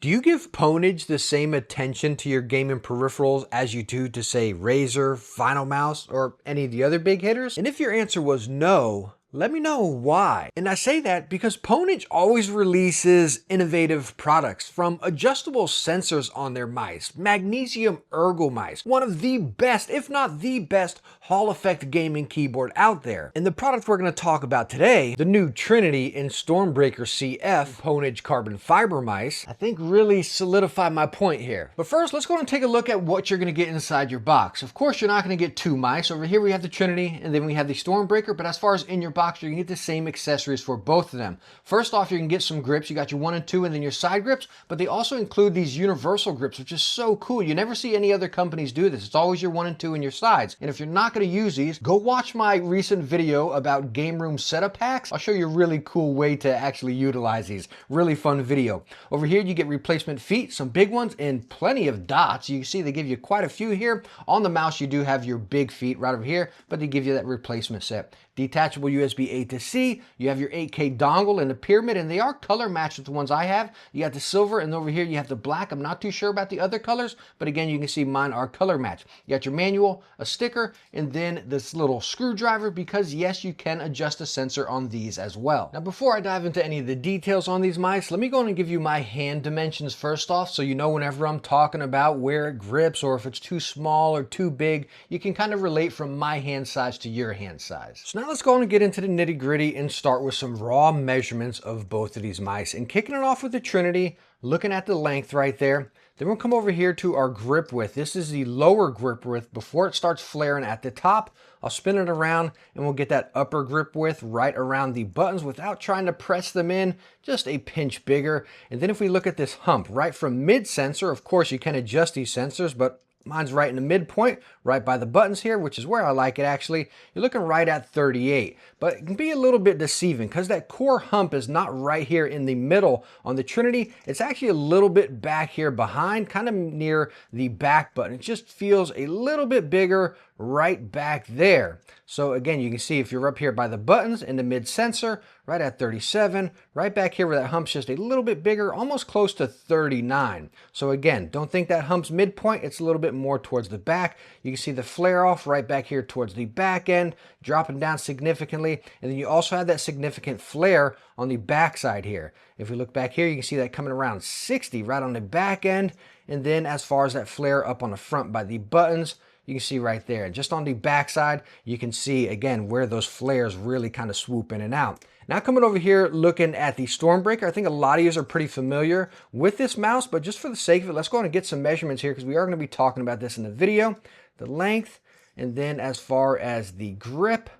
Do you give PWNAGE the same attention to your gaming peripherals as you do to, say, Razer, Final Mouse, or any of the other big hitters? And if your answer was no, let me know why. And I say that because PWNAGE always releases innovative products, from adjustable sensors on their mice, magnesium ergo mice, one of the best, if not the best, Hall effect gaming keyboard out there. And the product we're going to talk about today, the new Trinity StormBreaker CF PWNAGE carbon fiber mice, I think really solidify my point here. But first, let's go and take a look at what you're going to get inside your box. Of course, you're not going to get two mice. Over here we have the Trinity, and then we have the StormBreaker, but as far as in your box, you can get the same accessories for both of them. First off, you can get some grips. You got your 1 and 2 and then your side grips, but they also include these universal grips, which is so cool. You never see any other companies do this. It's always your 1 and 2 and your sides. And if you're not going to use these, go watch my recent video about game room setup hacks. I'll show you a really cool way to actually utilize these. Really fun video. Over here, you get replacement feet, some big ones, and plenty of dots. You see they give you quite a few here. On the mouse, you do have your big feet right over here, but they give you that replacement set. Detachable USB A to C, you have your 8K dongle and the pyramid, and they are color matched with the ones I have. You got the silver, and over here you have the black. I'm not too sure about the other colors, but again, you can see mine are color matched. You got your manual, a sticker, and then this little screwdriver, because yes, you can adjust the sensor on these as well. Now, before I dive into any of the details on these mice, let me go and give you my hand dimensions first off, so you know whenever I'm talking about where it grips or if it's too small or too big, you can kind of relate from my hand size to your hand size. So now let's go on and get into the nitty gritty and start with some raw measurements of both of these mice. And kicking it off with the Trinity, looking at the length right there, then we'll come over here to our grip width. This is the lower grip width before it starts flaring at the top. I'll spin it around and we'll get that upper grip width right around the buttons without trying to press them in, just a pinch bigger. And then if we look at this hump right from mid sensor, of course you can adjust these sensors, but mine's right in the midpoint, right by the buttons here, which is where I like it actually. You're looking right at 38, but it can be a little bit deceiving because that core hump is not right here in the middle on the Trinity. It's actually a little bit back here behind, kind of near the back button. It just feels a little bit bigger right back there. So again, you can see if you're up here by the buttons in the mid sensor, right at 37, right back here where that hump's just a little bit bigger, almost close to 39. So again, don't think that hump's midpoint, it's a little bit more towards the back. You can see the flare off right back here towards the back end, dropping down significantly. And then you also have that significant flare on the back side here. If we look back here, you can see that coming around 60 right on the back end. And then as far as that flare up on the front by the buttons, you can see right there. Just on the back side, you can see again where those flares really kind of swoop in and out. Now coming over here, looking at the StormBreaker, I think a lot of you are pretty familiar with this mouse, but just for the sake of it, let's go on and get some measurements here because we are going to be talking about this in the video. The length, and then as far as the grip,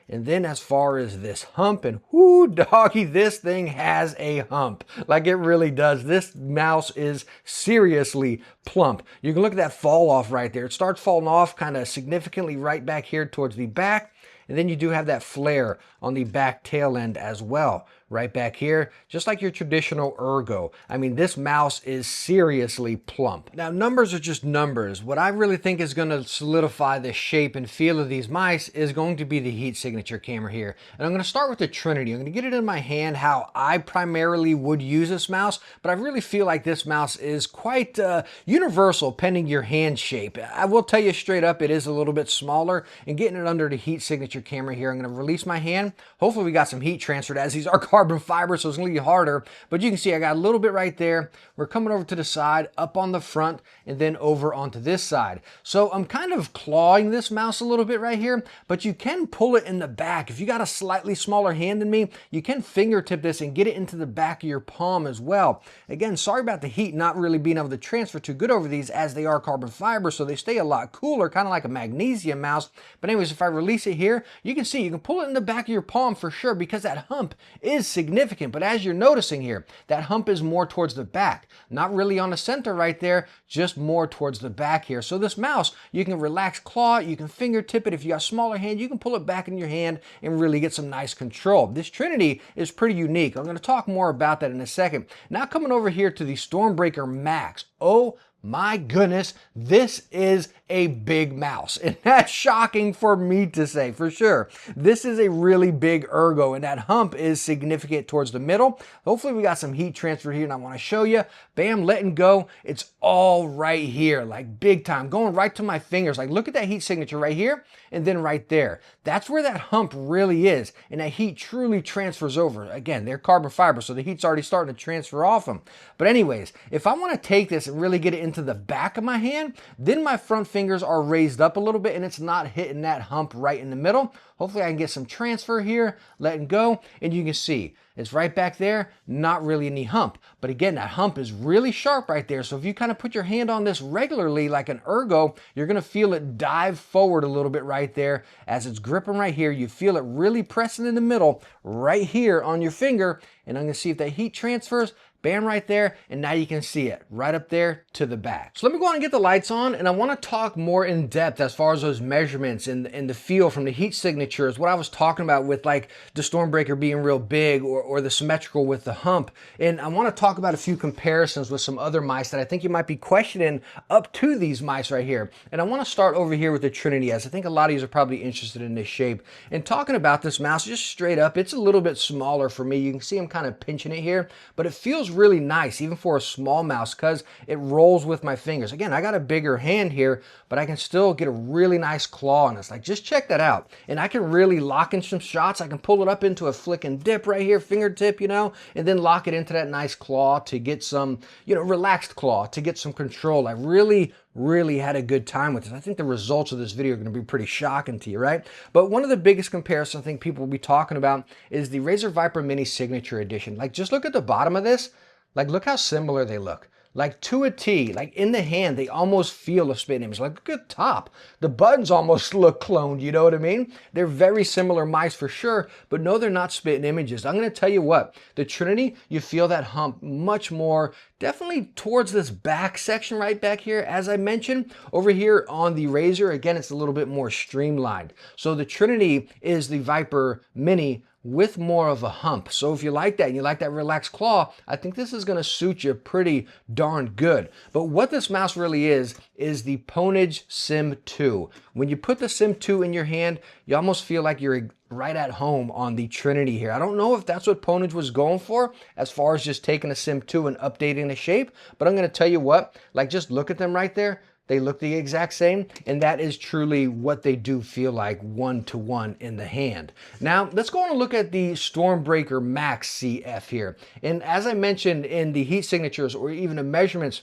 and then as far as this hump, and whoo doggy, this thing has a hump. Like it really does. This mouse is seriously plump. You can look at that fall off right there. It starts falling off kind of significantly right back here towards the back. And then you do have that flare on the back tail end as well, right back here, just like your traditional ergo. I mean, this mouse is seriously plump. Now, numbers are just numbers. What I really think is going to solidify the shape and feel of these mice is going to be the heat signature camera here. And I'm going to start with the Trinity. I'm going to get it in my hand how I primarily would use this mouse, but I really feel like this mouse is quite universal pending your hand shape. I will tell you straight up, it is a little bit smaller, and getting it under the heat signature camera here, I'm going to release my hand. Hopefully we got some heat transferred as these are carbon fiber, so it's going to be harder, but you can see I got a little bit right there. We're coming over to the side, up on the front, and then over onto this side. So I'm kind of clawing this mouse a little bit right here, but you can pull it in the back. If you got a slightly smaller hand than me, you can fingertip this and get it into the back of your palm as well. Again, sorry about the heat not really being able to transfer too good over these as they are carbon fiber, so they stay a lot cooler, kind of like a magnesium mouse. But anyways, if I release it here, you can see you can pull it in the back of your palm for sure because that hump is significant. But as you're noticing here, that hump is more towards the back, not really on the center right there, just more towards the back here. So this mouse, you can relax claw, you can fingertip it. If you got a smaller hand, you can pull it back in your hand and really get some nice control. This Trinity is pretty unique. I'm going to talk more about that in a second. Now coming over here to the StormBreaker Max. Oh My goodness, this is a big mouse. And that's shocking for me to say, for sure. This is a really big ergo, and that hump is significant towards the middle. Hopefully we got some heat transfer here, and I want to show you. Bam, letting go. It's all right here, like big time, going right to my fingers. Like, look at that heat signature right here, and then right there. That's where that hump really is, and that heat truly transfers over. Again, they're carbon fiber, so the heat's already starting to transfer off them. But anyways, if I want to take this and really get it into the back of my hand, then my front fingers are raised up a little bit and it's not hitting that hump right in the middle. Hopefully I can get some transfer here, letting go, and you can see it's right back there, not really any hump. But again, that hump is really sharp right there. So if you kind of put your hand on this regularly like an ergo, you're gonna feel it dive forward a little bit right there. As it's gripping right here, you feel it really pressing in the middle right here on your finger. And I'm gonna see if that heat transfers. Bam, right there, and now you can see it right up there to the back. So let me go on and get the lights on, and I want to talk more in depth as far as those measurements and the feel from the heat signatures, what I was talking about with like the Stormbreaker being real big or the symmetrical with the hump. And I want to talk about a few comparisons with some other mice that I think you might be questioning up to these mice right here. And I want to start over here with the Trinity, as I think a lot of you are probably interested in this shape. And talking about this mouse, just straight up, it's a little bit smaller for me. You can see I'm kind of pinching it here, but it feels really nice even for a small mouse because it rolls with my fingers. Again, I got a bigger hand here, but I can still get a really nice claw on this. Like, just check that out. And I can really lock in some shots. I can pull it up into a flick and dip right here, fingertip, you know, and then lock it into that nice claw to get some, you know, relaxed claw to get some control. I really had a good time with this. I think the results of this video are going to be pretty shocking to you, right? But one of the biggest comparisons I think people will be talking about is the Razor Viper Mini Signature Edition. Like, just look at the bottom of this. Like, look how similar they look. Like, to a T, like in the hand, they almost feel a spit image. Like, look at the top. The buttons almost look cloned, you know what I mean? They're very similar mice for sure, but no, they're not spitting images. I'm gonna tell you what, the Trinity, you feel that hump much more, definitely towards this back section right back here. As I mentioned, over here on the Razor, again, it's a little bit more streamlined. So the Trinity is the Viper Mini with more of a hump. So if you like that and you like that relaxed claw, I think this is gonna suit you pretty darn good. But what this mouse really is the PWNAGE Sim 2. When you put the Sim 2 in your hand, you almost feel like you're right at home on the Trinity here. I don't know if that's what PWNAGE was going for as far as just taking a Sim 2 and updating the shape, but I'm gonna tell you what, like, just look at them right there. They look the exact same, and that is truly what they do feel like one-to-one in the hand. Now, let's go on and look at the StormBreaker Max CF here. And as I mentioned in the heat signatures or even the measurements,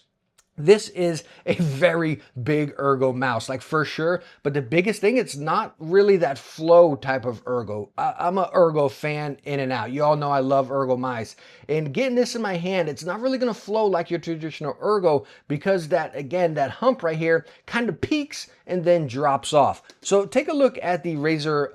this is a very big ergo mouse, like, for sure. But the biggest thing, it's not really that flow type of ergo. I'm a ergo fan in and out. You all know I love ergo mice. And getting this in my hand, it's not really gonna flow like your traditional ergo because that, again, that hump right here kind of peaks and then drops off. So take a look at the Razor,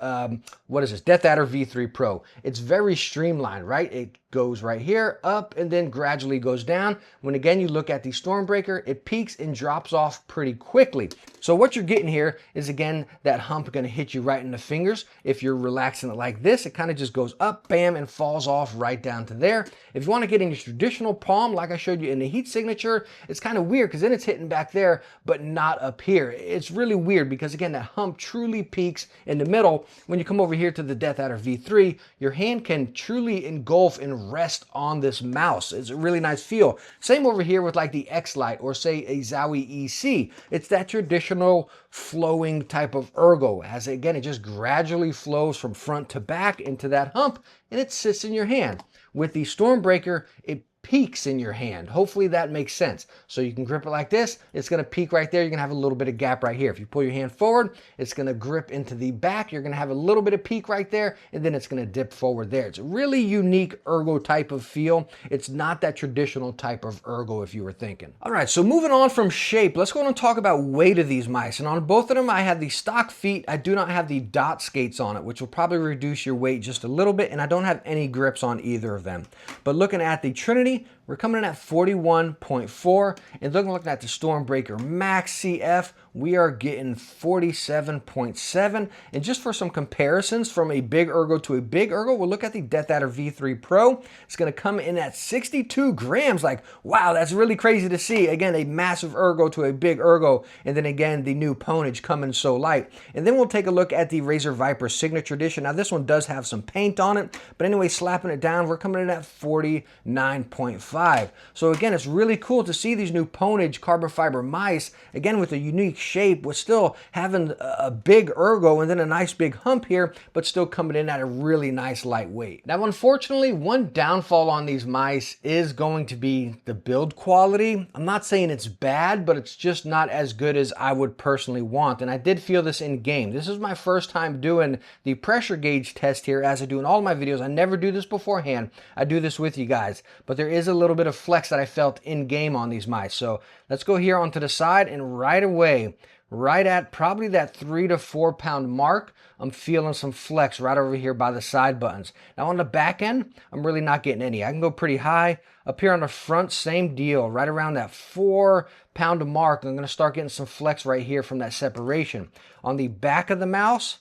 what is this? Death Adder V3 Pro. It's very streamlined, right? It goes right here, up, and then gradually goes down. When again, you look at the StormBreaker, it peaks and drops off pretty quickly. So what you're getting here is, again, that hump gonna hit you right in the fingers. If you're relaxing it like this, it kind of just goes up, bam, and falls off right down to there. If you wanna get in your traditional palm, like I showed you in the heat signature, it's kind of weird because then it's hitting back there, but not up here. It's really weird because, again, that hump truly peaks in the middle. When you come over here to the Death Adder V3, your hand can truly engulf and rest on this mouse. It's a really nice feel. Same over here with like the X-Lite or say a Zowie EC. It's that traditional flowing type of ergo. As again, it just gradually flows from front to back into that hump and it sits in your hand. With the StormBreaker, it peaks in your hand. Hopefully that makes sense. So you can grip it like this. It's going to peak right there. You're going to have a little bit of gap right here. If you pull your hand forward, it's going to grip into the back. You're going to have a little bit of peak right there, and then it's going to dip forward there. It's a really unique ergo type of feel. It's not that traditional type of ergo if you were thinking. All right, so moving on from shape, let's go on and talk about weight of these mice. And on both of them, I have the stock feet. I do not have the dot skates on it, which will probably reduce your weight just a little bit, and I don't have any grips on either of them. But looking at the Trinity, we're coming in at 41.4, and looking at the StormBreaker Max CF, we are getting 47.7. And just for some comparisons from a big ergo to a big ergo, we'll look at the Death Adder V3 Pro. It's going to come in at 62 grams. Like, wow, that's really crazy to see. Again, a massive ergo to a big ergo, and then again, the new Ponage coming so light. And then we'll take a look at the Razor Viper Signature Edition. Now, this one does have some paint on it, but anyway, slapping it down, we're coming in at 49.5. So again, it's really cool to see these new Ponage carbon fiber mice, again with a unique shape, with still having a big ergo and then a nice big hump here, but still coming in at a really nice lightweight. Now, unfortunately, one downfall on these mice is going to be the build quality. I'm not saying it's bad, but it's just not as good as I would personally want. And I did feel this in game. This is my first time doing the pressure gauge test here, as I do in all my videos. I never do this beforehand. I do this with you guys, but there is a little bit of flex that I felt in game on these mice. So let's go here onto the side, and right away, right at probably that 3 to 4 pound mark, I'm feeling some flex right over here by the side buttons. Now on the back end, I'm really not getting any. I can go pretty high. Up here on the front, same deal, right around that 4 pound mark. I'm going to start getting some flex right here from that separation. On the back of the mouse,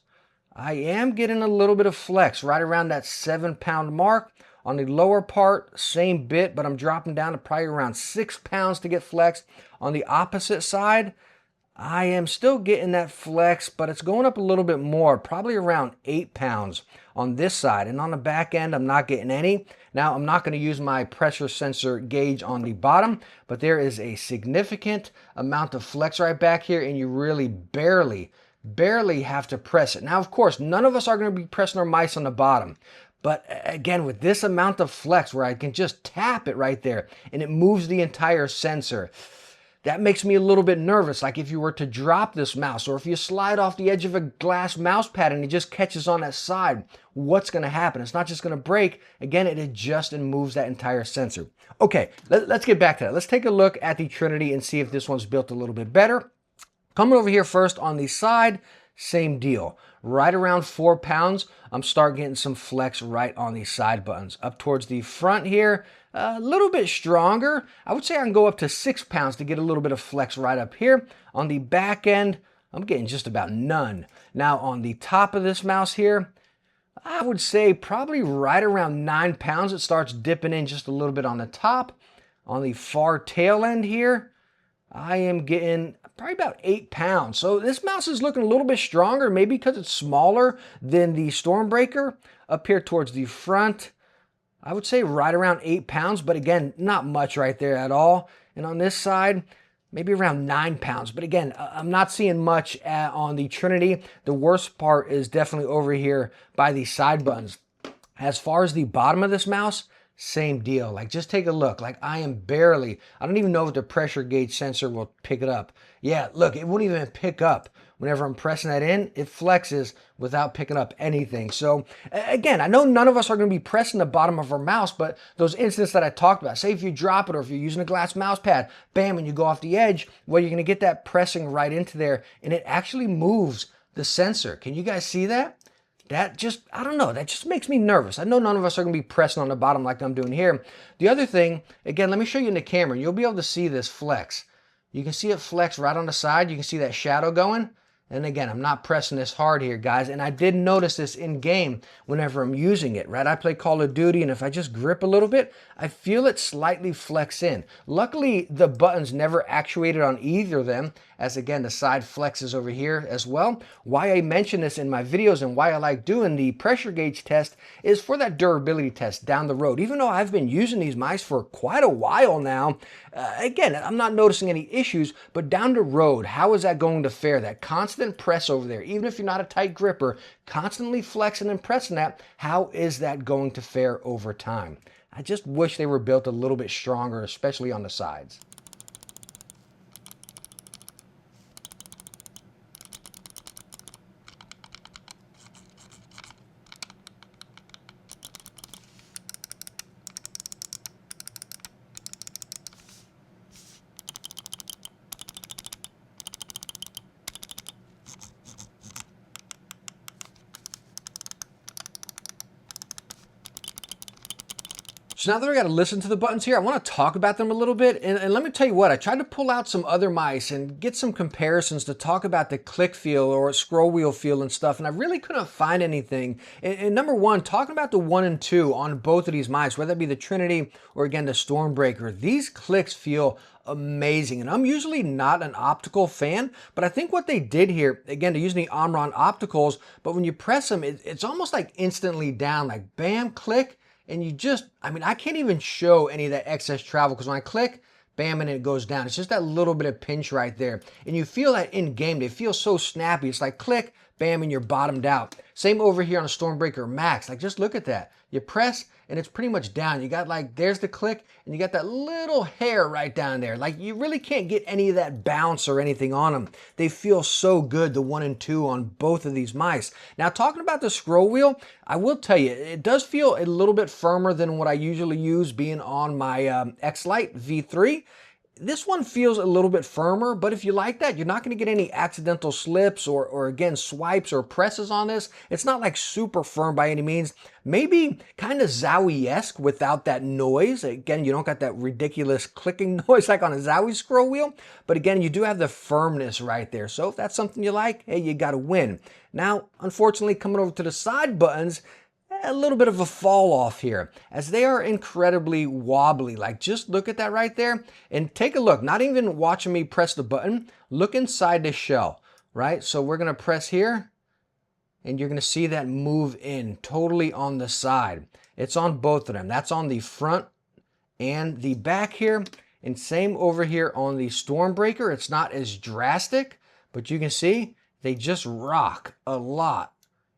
I am getting a little bit of flex right around that 7 pound mark. On the lower part, same bit, but I'm dropping down to probably around 6 pounds to get flex. On the opposite side, I am still getting that flex, but it's going up a little bit more, probably around 8 pounds on this side. And on the back end, I'm not getting any. Now, I'm not going to use my pressure sensor gauge on the bottom, but there is a significant amount of flex right back here, and you really barely have to press it. Now, of course, none of us are going to be pressing our mice on the bottom. But again, with this amount of flex where I can just tap it right there and it moves the entire sensor, that makes me a little bit nervous. Like if you were to drop this mouse, or if you slide off the edge of a glass mouse pad and it just catches on that side, what's going to happen? It's not just going to break. Again, it adjusts and moves that entire sensor. Okay, let's get back to that. Let's take a look at the Trinity and see if this one's built a little bit better. Coming over here first on the side, same deal. Right around 4 pounds, I'm starting getting some flex right on these side buttons. Up towards the front here, a little bit stronger. I would say I can go up to 6 pounds to get a little bit of flex right up here. On the back end, I'm getting just about none. Now on the top of this mouse here, I would say probably right around 9 pounds. It starts dipping in just a little bit on the top. On the far tail end here, I am getting probably about 8 pounds. So this mouse is looking a little bit stronger, maybe because it's smaller than the StormBreaker. Up here towards the front, I would say right around 8 pounds, but again, not much right there at all. And on this side, maybe around 9 pounds. But again, I'm not seeing much on the Trinity. The worst part is definitely over here by the side buttons. As far as the bottom of this mouse, same deal. Like, just take a look. Like, I don't even know if the pressure gauge sensor will pick it up. Yeah, look, it won't even pick up. Whenever I'm pressing that in, it flexes without picking up anything. So again, I know none of us are going to be pressing the bottom of our mouse, but those instances that I talked about, say if you drop it or if you're using a glass mouse pad, bam, and you go off the edge, well, you're going to get that pressing right into there, and it actually moves the sensor. Can you guys see that? That just, I don't know, that just makes me nervous. I know none of us are going to be pressing on the bottom like I'm doing here. The other thing, again, let me show you in the camera, and you'll be able to see this flex. You can see it flex right on the side. You can see that shadow going. And again, I'm not pressing this hard here, guys. And I did notice this in game whenever I'm using it, right? I play Call of Duty, and if I just grip a little bit, I feel it slightly flex in. Luckily, the buttons never actuated on either of them, as again, the side flexes over here as well. Why I mention this in my videos and why I like doing the pressure gauge test is for that durability test down the road. Even though I've been using these mice for quite a while now, again, I'm not noticing any issues, but down the road, how is that going to fare? That constant press over there, even if you're not a tight gripper, constantly flexing and pressing that, how is that going to fare over time? I just wish they were built a little bit stronger, especially on the sides. So now that I got to listen to the buttons here, I want to talk about them a little bit. And let me tell you what, I tried to pull out some other mice and get some comparisons to talk about the click feel or scroll wheel feel and stuff. And I really couldn't find anything. And number one, talking about the 1 and 2 on both of these mice, whether it be the Trinity or again the StormBreaker, these clicks feel amazing. And I'm usually not an optical fan, but I think what they did here, again, they're using the Omron opticals, but when you press them, it's almost like instantly down, like bam, click. And you just, I mean, I can't even show any of that excess travel because when I click, bam, and it goes down. It's just that little bit of pinch right there. And you feel that in game. They feel so snappy. It's like click, bam, and you're bottomed out. Same over here on a StormBreaker Max. Like, just look at that. You press, and it's pretty much down. You got like, there's the click, and you got that little hair right down there. Like, you really can't get any of that bounce or anything on them. They feel so good, the 1 and 2 on both of these mice. Now, talking about the scroll wheel, I will tell you, it does feel a little bit firmer than what I usually use being on my X-Lite V3. This one feels a little bit firmer, but if you like that, you're not going to get any accidental slips or again, swipes or presses on this. It's not like super firm by any means. Maybe kind of Zowie-esque without that noise. Again, you don't got that ridiculous clicking noise like on a Zowie scroll wheel, but again, you do have the firmness right there. So if that's something you like, hey, you got to win. Now, unfortunately, coming over to the side buttons, a little bit of a fall off here as they are incredibly wobbly. Like, just look at that right there and take a look. Not even watching me press the button. Look inside the shell, right? So we're going to press here and you're going to see that move in totally on the side. It's on both of them. That's on the front and the back here. And same over here on the StormBreaker. It's not as drastic, but you can see they just rock a lot.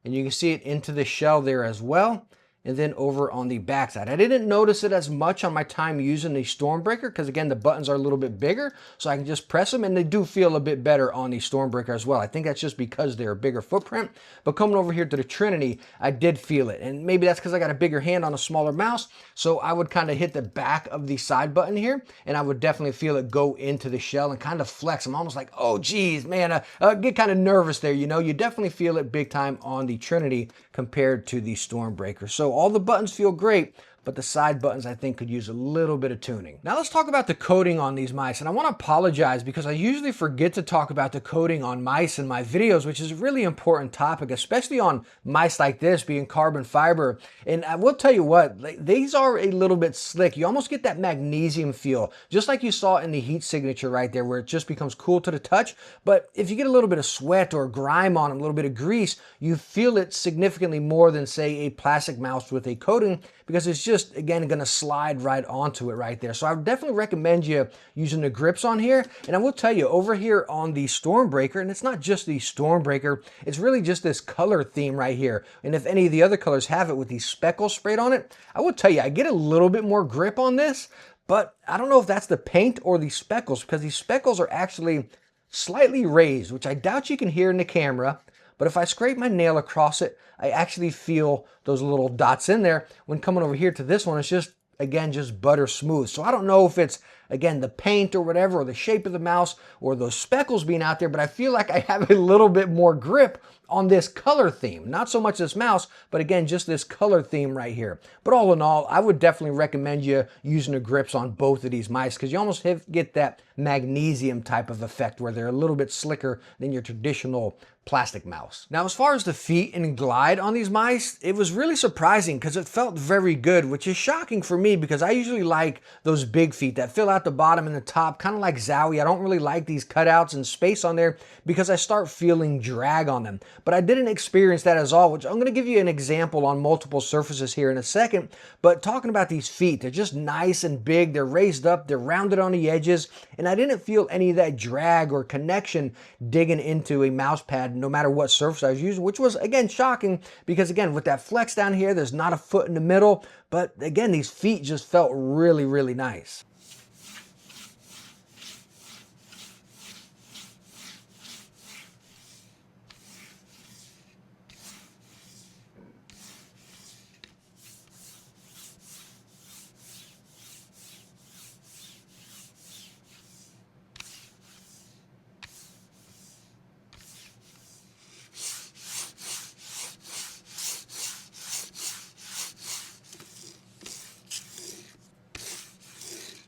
And you can see it into the shell there as well. And then over on the backside, I didn't notice it as much on my time using the StormBreaker because again, the buttons are a little bit bigger, so I can just press them and they do feel a bit better on the StormBreaker as well. I think that's just because they're a bigger footprint. But coming over here to the Trinity, I did feel it. And maybe that's because I got a bigger hand on a smaller mouse. So I would kind of hit the back of the side button here and I would definitely feel it go into the shell and kind of flex. I'm almost like, oh geez, man, get kind of nervous there. You know, you definitely feel it big time on the Trinity compared to the StormBreaker. So all the buttons feel great, but the side buttons I think could use a little bit of tuning. Now let's talk about the coating on these mice, and I want to apologize because I usually forget to talk about the coating on mice in my videos, which is a really important topic, especially on mice like this being carbon fiber. And I will tell you what, these are a little bit slick. You almost get that magnesium feel, just like you saw in the heat signature right there, where it just becomes cool to the touch. But if you get a little bit of sweat or grime on them, a little bit of grease, you feel it significantly more than say a plastic mouse with a coating, because it's just, again, going to slide right onto it right there. So I would definitely recommend you using the grips on here. And I will tell you, over here on the StormBreaker, and it's not just the StormBreaker, it's really just this color theme right here. And if any of the other colors have it with these speckles sprayed on it, I will tell you, I get a little bit more grip on this, but I don't know if that's the paint or the speckles, because these speckles are actually slightly raised, which I doubt you can hear in the camera. But if I scrape my nail across it, I actually feel those little dots in there. When coming over here to this one, it's just, again, just butter smooth. So I don't know if it's, again, the paint or whatever, or the shape of the mouse, or those speckles being out there, but I feel like I have a little bit more grip on this color theme. Not so much this mouse, but again, just this color theme right here. But all in all, I would definitely recommend you using the grips on both of these mice, because you almost get that magnesium type of effect where they're a little bit slicker than your traditional plastic mouse. Now, as far as the feet and glide on these mice, it was really surprising because it felt very good, which is shocking for me because I usually like those big feet that fill out the bottom and the top, kind of like Zowie. I don't really like these cutouts and space on there because I start feeling drag on them. But I didn't experience that at all, which I'm going to give you an example on multiple surfaces here in a second. But talking about these feet, they're just nice and big. They're raised up, they're rounded on the edges, and I didn't feel any of that drag or connection digging into a mouse pad no matter what surface I was using, which was, again, shocking because, again, with that flex down here, there's not a foot in the middle. But, again, these feet just felt really, really nice.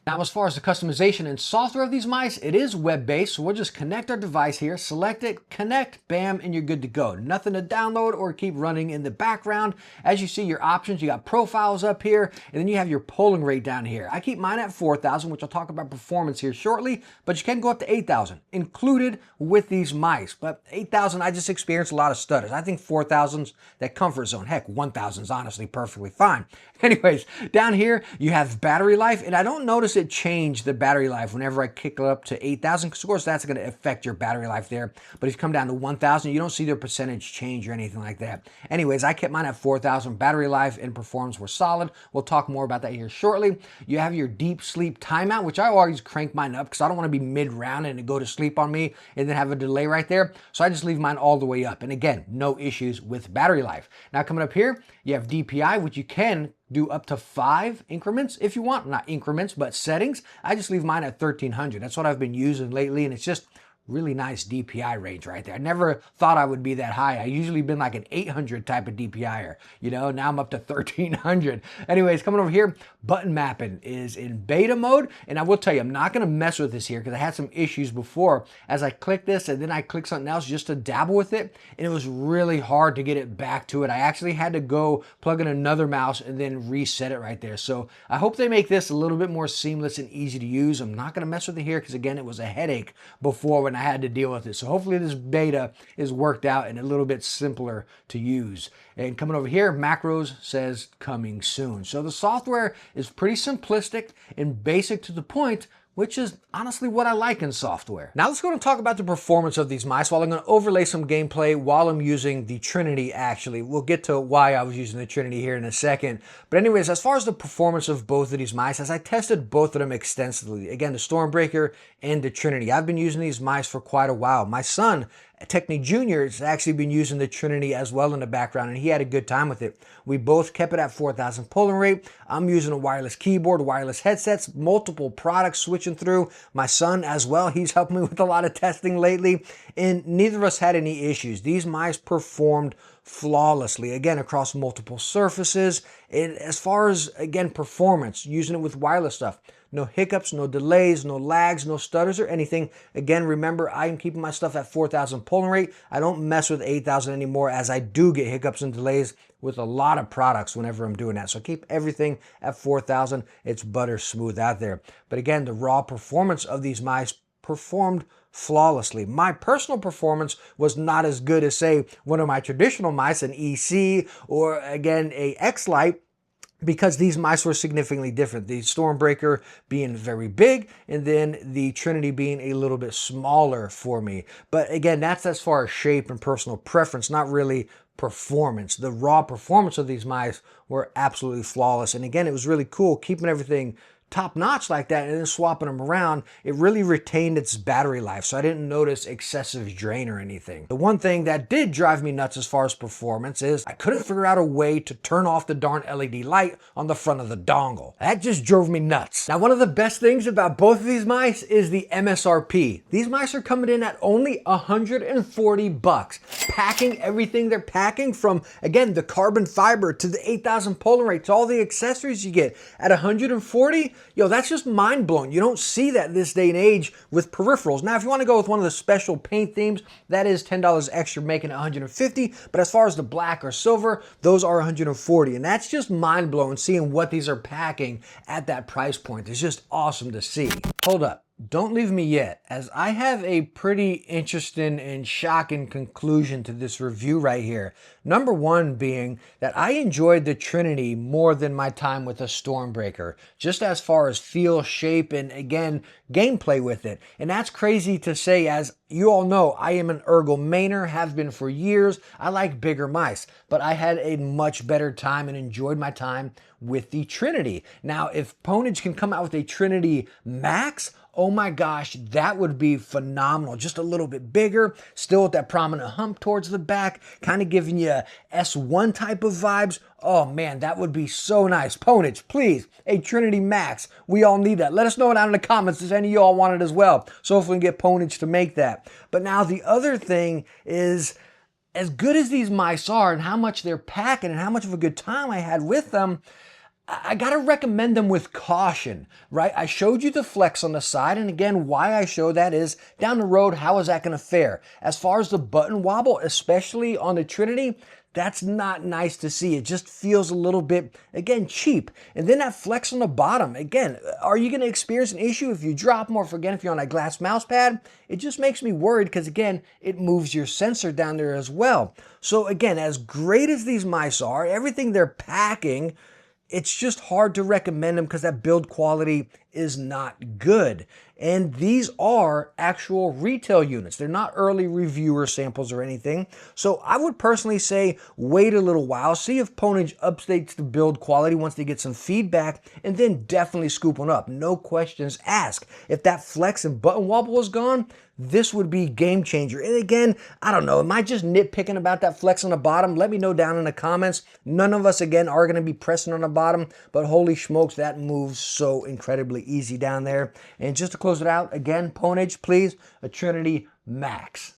Now, as far as the customization and software of these mice, it is web-based, so we'll just connect our device here, select it, connect, bam, and you're good to go. Nothing to download or keep running in the background. As you see, your options, you got profiles up here, and then you have your polling rate down here. I keep mine at 4,000, which I'll talk about performance here shortly, but you can go up to 8,000, included with these mice. But 8,000, I just experienced a lot of stutters. I think 4,000's that comfort zone. Heck, 1,000's honestly perfectly fine. Anyways, down here, you have battery life, and I don't notice it change the battery life whenever I kick it up to 8,000, because of course that's going to affect your battery life there. But if you come down to 1,000, you don't see the percentage change or anything like that. Anyways, I kept mine at 4,000. Battery life and performance were solid. We'll talk more about that here shortly. You have your deep sleep timeout, which I always crank mine up because I don't want to be mid-round and it go to sleep on me and then have a delay right there. So I just leave mine all the way up. And again, no issues with battery life. Now coming up here, you have DPI, which you can do up to 5 increments if you want. Not increments, but settings. I just leave mine at 1300. That's what I've been using lately, and it's just really nice DPI range right there. I never thought I would be that high. I usually been like an 800 type of DPIer, you know, now I'm up to 1300. Anyways, coming over here, button mapping is in beta mode. And I will tell you, I'm not gonna mess with this here because I had some issues before as I click this and then I click something else just to dabble with it. And it was really hard to get it back to it. I actually had to go plug in another mouse and then reset it right there. So I hope they make this a little bit more seamless and easy to use. I'm not gonna mess with it here because again, it was a headache before when I had to deal with it. So hopefully this beta is worked out and a little bit simpler to use. And coming over here, macros says coming soon. So the software is pretty simplistic and basic to the point, which is honestly what I like in software. Now let's go and talk about the performance of these mice while I'm going to overlay some gameplay while I'm using the Trinity actually. We'll get to why I was using the Trinity here in a second. But anyways, as far as the performance of both of these mice, as I tested both of them extensively, again, the StormBreaker and the Trinity, I've been using these mice for quite a while. My son, Techne Jr. has actually been using the Trinity as well in the background, and he had a good time with it. We both kept it at 4,000 polling rate. I'm using a wireless keyboard, wireless headsets, multiple products switching through. My son as well, he's helped me with a lot of testing lately, and neither of us had any issues. These mice performed flawlessly, again, across multiple surfaces. And as far as, again, performance, using it with wireless stuff, no hiccups, no delays, no lags, no stutters or anything. Again, remember, I am keeping my stuff at 4,000 polling rate. I don't mess with 8,000 anymore as I do get hiccups and delays with a lot of products whenever I'm doing that. So keep everything at 4,000. It's butter smooth out there. But again, the raw performance of these mice performed flawlessly. My personal performance was not as good as, say, one of my traditional mice, an EC, or again, a X-Lite, because these mice were significantly different. The StormBreaker being very big and then the Trinity being a little bit smaller for me. But again, that's as far as shape and personal preference, not really performance. The raw performance of these mice were absolutely flawless. And again, it was really cool keeping everything top notch like that and then swapping them around. It really retained its battery life, so I didn't notice excessive drain or anything. The one thing that did drive me nuts as far as performance is I couldn't figure out a way to turn off the darn LED light on the front of the dongle. That just drove me nuts. Now, one of the best things about both of these mice is the MSRP. These mice are coming in at only 140 bucks, packing everything they're packing, from, again, the carbon fiber to the 8,000 polling rate to all the accessories you get at 140. Yo, that's just mind-blowing. You don't see that this day and age with peripherals. Now, if you want to go with one of the special paint themes, that is $10 extra, making it 150. But as far as the black or silver, those are 140. And that's just mind-blowing seeing what these are packing at that price point. It's just awesome to see. Hold up. Don't leave me yet, as I have a pretty interesting and shocking conclusion to this review right here. Number one being that I enjoyed the Trinity more than my time with the StormBreaker, just as far as feel, shape, and again, gameplay with it. And that's crazy to say, as you all know, I am an ergomaner, have been for years. I like bigger mice, but I had a much better time and enjoyed my time with the Trinity. Now, if PWNAGE can come out with a Trinity Max, oh my gosh, that would be phenomenal. Just a little bit bigger, still with that prominent hump towards the back, kind of giving you S1 type of vibes. Oh man, that would be so nice. PWNAGE, please, a Trinity Max. We all need that. Let us know down in the comments if any of y'all want it as well. So hopefully we can get PWNAGE to make that. But now the other thing is, as good as these mice are and how much they're packing and how much of a good time I had with them, I gotta recommend them with caution, right? I showed you the flex on the side, and again, why I show that is down the road, how is that gonna fare? As far as the button wobble, especially on the Trinity, that's not nice to see. It just feels a little bit, again, cheap. And then that flex on the bottom, again, are you gonna experience an issue if you drop more? Again, if you're on a glass mouse pad, it just makes me worried because again, it moves your sensor down there as well. So again, as great as these mice are, everything they're packing, it's just hard to recommend them because that build quality is not good. And these are actual retail units. They're not early reviewer samples or anything. So I would personally say wait a little while, see if PWNAGE updates the build quality once they get some feedback, and then definitely scoop one up. No questions asked. If that flex and button wobble is gone, this would be game changer. And again, I don't know, am I just nitpicking about that flex on the bottom? Let me know down in the comments. None of us, again, are gonna be pressing on the bottom, but holy smokes, that moves so incredibly easy down there. And just to close it out, again, PWNAGE, please, a Trinity Max.